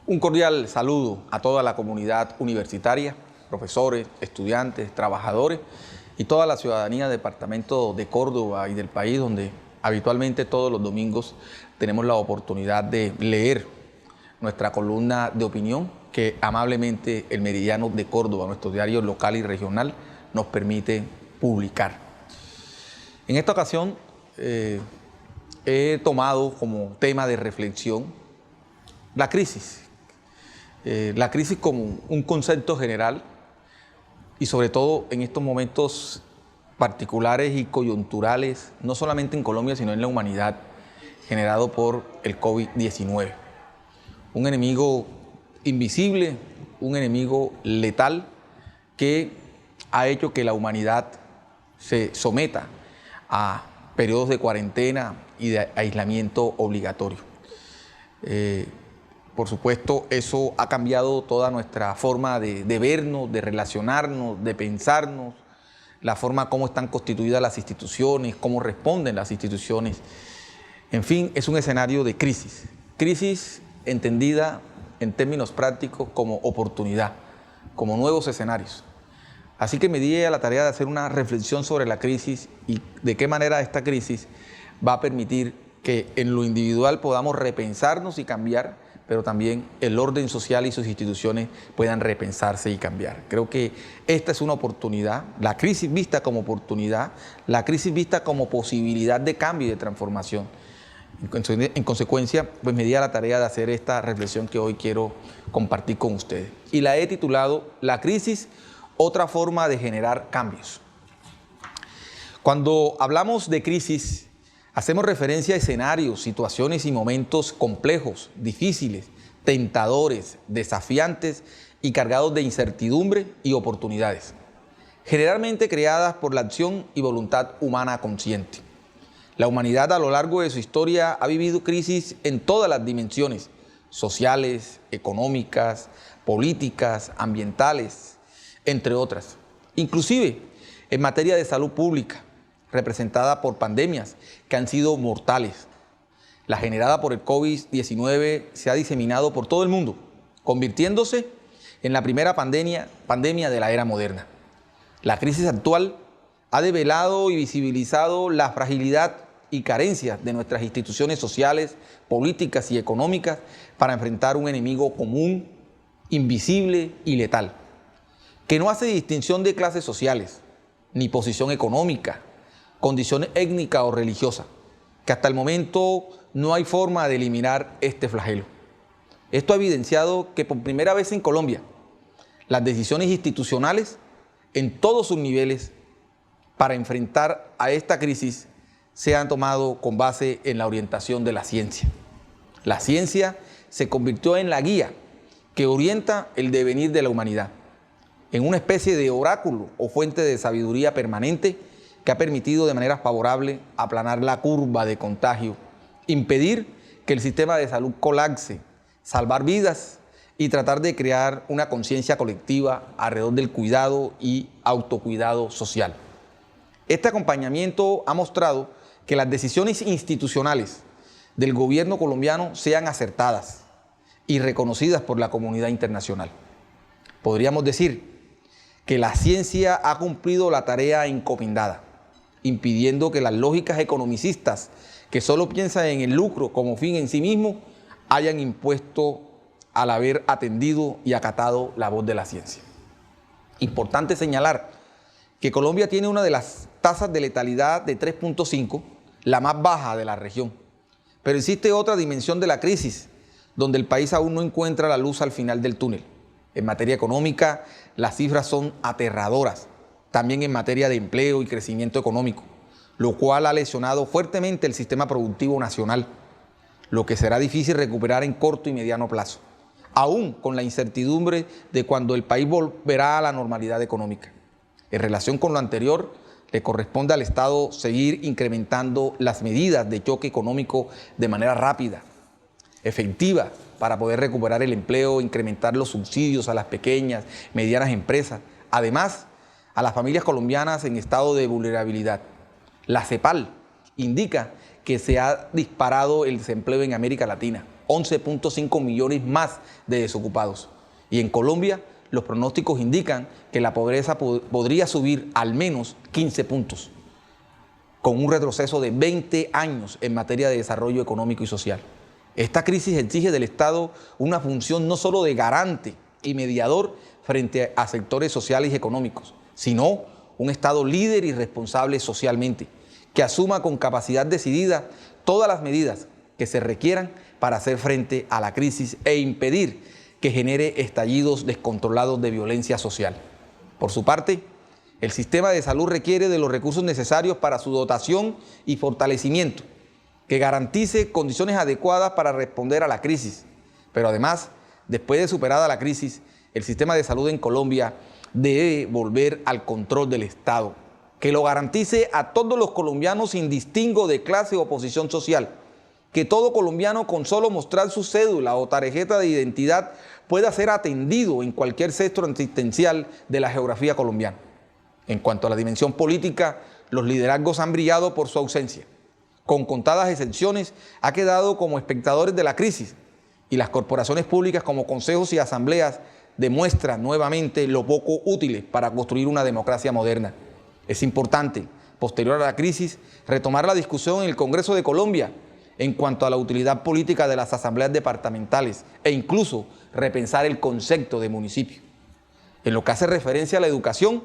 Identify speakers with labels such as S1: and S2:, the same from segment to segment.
S1: Un cordial saludo a toda la comunidad universitaria, profesores, estudiantes, trabajadores y toda la ciudadanía del departamento de Córdoba y del país, donde habitualmente todos los domingos tenemos la oportunidad de leer nuestra columna de opinión que amablemente el Meridiano de Córdoba, nuestro diario local y regional, nos permite publicar. En esta ocasión he tomado como tema de reflexión la crisis. La crisis como un concepto general y sobre todo en estos momentos particulares y coyunturales, no solamente en Colombia, sino en la humanidad, generado por el COVID-19. Un enemigo invisible, un enemigo letal que ha hecho que la humanidad se someta a periodos de cuarentena y de aislamiento obligatorio. Por supuesto, eso ha cambiado toda nuestra forma de vernos, de relacionarnos, de pensarnos, la forma como están constituidas las instituciones, cómo responden las instituciones. En fin, es un escenario de crisis. Crisis entendida en términos prácticos como oportunidad, como nuevos escenarios. Así que me di a la tarea de hacer una reflexión sobre la crisis y de qué manera esta crisis va a permitir que en lo individual podamos repensarnos y cambiar, pero también el orden social y sus instituciones puedan repensarse y cambiar. Creo que esta es una oportunidad, la crisis vista como oportunidad, la crisis vista como posibilidad de cambio y de transformación. En consecuencia, pues me di a la tarea de hacer esta reflexión que hoy quiero compartir con ustedes. Y la he titulado La crisis, otra forma de generar cambios. Cuando hablamos de crisis, hacemos referencia a escenarios, situaciones y momentos complejos, difíciles, tentadores, desafiantes y cargados de incertidumbre y oportunidades, generalmente creadas por la acción y voluntad humana consciente. La humanidad a lo largo de su historia ha vivido crisis en todas las dimensiones, sociales, económicas, políticas, ambientales, entre otras. Inclusive en materia de salud pública, representada por pandemias que han sido mortales. La generada por el COVID-19 se ha diseminado por todo el mundo, convirtiéndose en la primera pandemia de la era moderna. La crisis actual ha develado y visibilizado la fragilidad y carencias de nuestras instituciones sociales, políticas y económicas para enfrentar un enemigo común, invisible y letal, que no hace distinción de clases sociales, ni posición económica, condición étnica o religiosa, que hasta el momento no hay forma de eliminar este flagelo. Esto ha evidenciado que por primera vez en Colombia, las decisiones institucionales en todos sus niveles para enfrentar a esta crisis se han tomado con base en la orientación de la ciencia. La ciencia se convirtió en la guía que orienta el devenir de la humanidad, en una especie de oráculo o fuente de sabiduría permanente que ha permitido de manera favorable aplanar la curva de contagio, impedir que el sistema de salud colapse, salvar vidas y tratar de crear una conciencia colectiva alrededor del cuidado y autocuidado social. Este acompañamiento ha mostrado que las decisiones institucionales del gobierno colombiano sean acertadas y reconocidas por la comunidad internacional. Podríamos decir que la ciencia ha cumplido la tarea encomendada, impidiendo que las lógicas economicistas que solo piensan en el lucro como fin en sí mismo hayan impuesto al haber atendido y acatado la voz de la ciencia. Importante señalar que Colombia tiene una de las tasas de letalidad de 3.5, la más baja de la región. Pero existe otra dimensión de la crisis, donde el país aún no encuentra la luz al final del túnel. En materia económica, las cifras son aterradoras, también en materia de empleo y crecimiento económico, lo cual ha lesionado fuertemente el sistema productivo nacional, lo que será difícil recuperar en corto y mediano plazo, aún con la incertidumbre de cuando el país volverá a la normalidad económica. En relación con lo anterior, le corresponde al Estado seguir incrementando las medidas de choque económico de manera rápida, efectiva, para poder recuperar el empleo, incrementar los subsidios a las pequeñas, medianas empresas, además a las familias colombianas en estado de vulnerabilidad. La CEPAL indica que se ha disparado el desempleo en América Latina, 11.5 millones más de desocupados. Y en Colombia, los pronósticos indican que la pobreza podría subir al menos 15 puntos, con un retroceso de 20 años en materia de desarrollo económico y social. Esta crisis exige del Estado una función no solo de garante y mediador frente a sectores sociales y económicos, sino un Estado líder y responsable socialmente, que asuma con capacidad decidida todas las medidas que se requieran para hacer frente a la crisis e impedir que genere estallidos descontrolados de violencia social. Por su parte, el sistema de salud requiere de los recursos necesarios para su dotación y fortalecimiento, que garantice condiciones adecuadas para responder a la crisis. Pero además, después de superada la crisis, el sistema de salud en Colombia debe volver al control del Estado, que lo garantice a todos los colombianos sin distingo de clase o posición social, que todo colombiano con solo mostrar su cédula o tarjeta de identidad pueda ser atendido en cualquier centro asistencial de la geografía colombiana. En cuanto a la dimensión política, los liderazgos han brillado por su ausencia. Con contadas excepciones, ha quedado como espectadores de la crisis, y las corporaciones públicas como consejos y asambleas demuestran nuevamente lo poco útiles para construir una democracia moderna. Es importante, posterior a la crisis, retomar la discusión en el Congreso de Colombia en cuanto a la utilidad política de las asambleas departamentales e incluso repensar el concepto de municipio. En lo que hace referencia a la educación,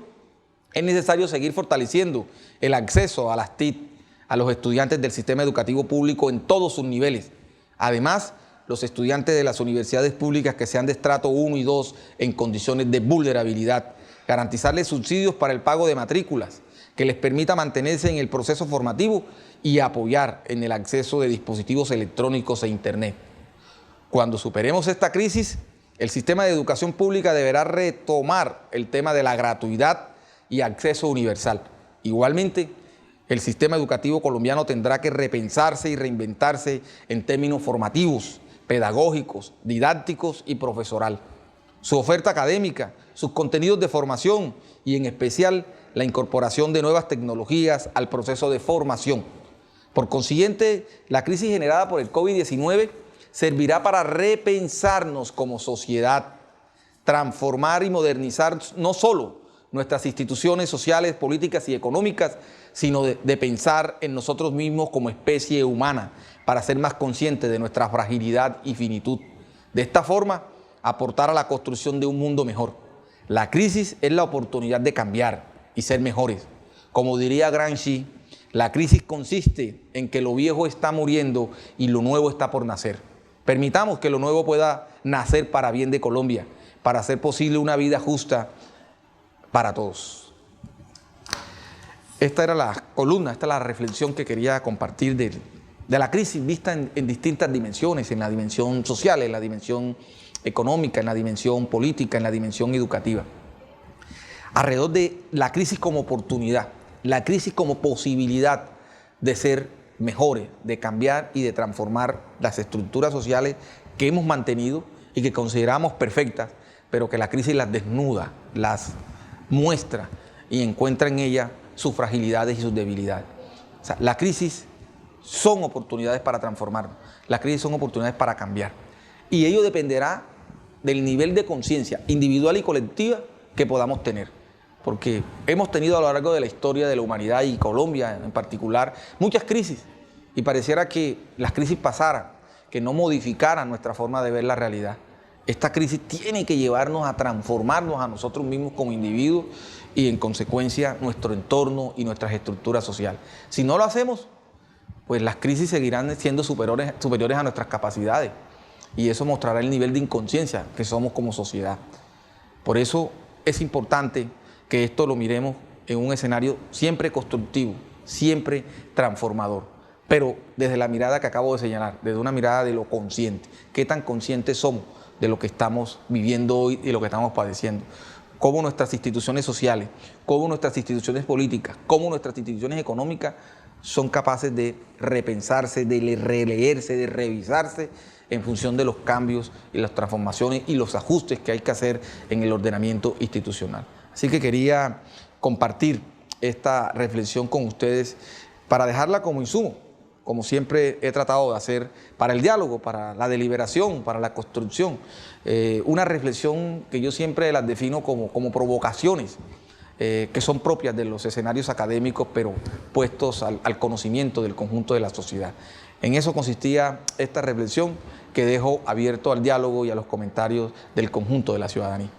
S1: es necesario seguir fortaleciendo el acceso a las TIC a los estudiantes del sistema educativo público en todos sus niveles. Además, los estudiantes de las universidades públicas que sean de estrato 1 y 2 en condiciones de vulnerabilidad, garantizarles subsidios para el pago de matrículas, que les permita mantenerse en el proceso formativo y apoyar en el acceso de dispositivos electrónicos e Internet. Cuando superemos esta crisis, el sistema de educación pública deberá retomar el tema de la gratuidad y acceso universal. Igualmente, el sistema educativo colombiano tendrá que repensarse y reinventarse en términos formativos, pedagógicos, didácticos y profesoral. Su oferta académica, sus contenidos de formación y en especial la incorporación de nuevas tecnologías al proceso de formación. Por consiguiente, la crisis generada por el COVID-19 servirá para repensarnos como sociedad, transformar y modernizar no solo nuestras instituciones sociales, políticas y económicas, sino de pensar en nosotros mismos como especie humana para ser más conscientes de nuestra fragilidad y finitud. De esta forma, aportar a la construcción de un mundo mejor. La crisis es la oportunidad de cambiar y ser mejores. Como diría Gramsci, la crisis consiste en que lo viejo está muriendo y lo nuevo está por nacer. Permitamos que lo nuevo pueda nacer para bien de Colombia, para hacer posible una vida justa para todos. Esta era la columna, esta es la reflexión que quería compartir de la crisis vista en distintas dimensiones, en la dimensión social, en la dimensión económica, en la dimensión política, en la dimensión educativa. Alrededor de la crisis como oportunidad, la crisis como posibilidad de ser mejores, de cambiar y de transformar las estructuras sociales que hemos mantenido y que consideramos perfectas, pero que la crisis las desnuda, las muestra y encuentra en ella sus fragilidades y sus debilidades. O sea, la crisis son oportunidades para transformarnos, la crisis son oportunidades para cambiar. Y ello dependerá del nivel de conciencia individual y colectiva que podamos tener. Porque hemos tenido a lo largo de la historia de la humanidad y Colombia en particular muchas crisis y pareciera que las crisis pasaran, que no modificaran nuestra forma de ver la realidad. Esta crisis tiene que llevarnos a transformarnos a nosotros mismos como individuos y en consecuencia nuestro entorno y nuestras estructuras sociales. Si no lo hacemos, pues las crisis seguirán siendo superiores a nuestras capacidades y eso mostrará el nivel de inconsciencia que somos como sociedad. Por eso es importante que esto lo miremos en un escenario siempre constructivo, siempre transformador, pero desde la mirada que acabo de señalar, desde una mirada de lo consciente. ¿Qué tan conscientes somos de lo que estamos viviendo hoy y lo que estamos padeciendo? Cómo nuestras instituciones sociales, cómo nuestras instituciones políticas, cómo nuestras instituciones económicas son capaces de repensarse, de releerse, de revisarse en función de los cambios y las transformaciones y los ajustes que hay que hacer en el ordenamiento institucional. Así que quería compartir esta reflexión con ustedes para dejarla como insumo como siempre he tratado de hacer, para el diálogo, para la deliberación, para la construcción. Una reflexión que yo siempre las defino como provocaciones, que son propias de los escenarios académicos, pero puestos al conocimiento del conjunto de la sociedad. En eso consistía esta reflexión que dejo abierto al diálogo y a los comentarios del conjunto de la ciudadanía.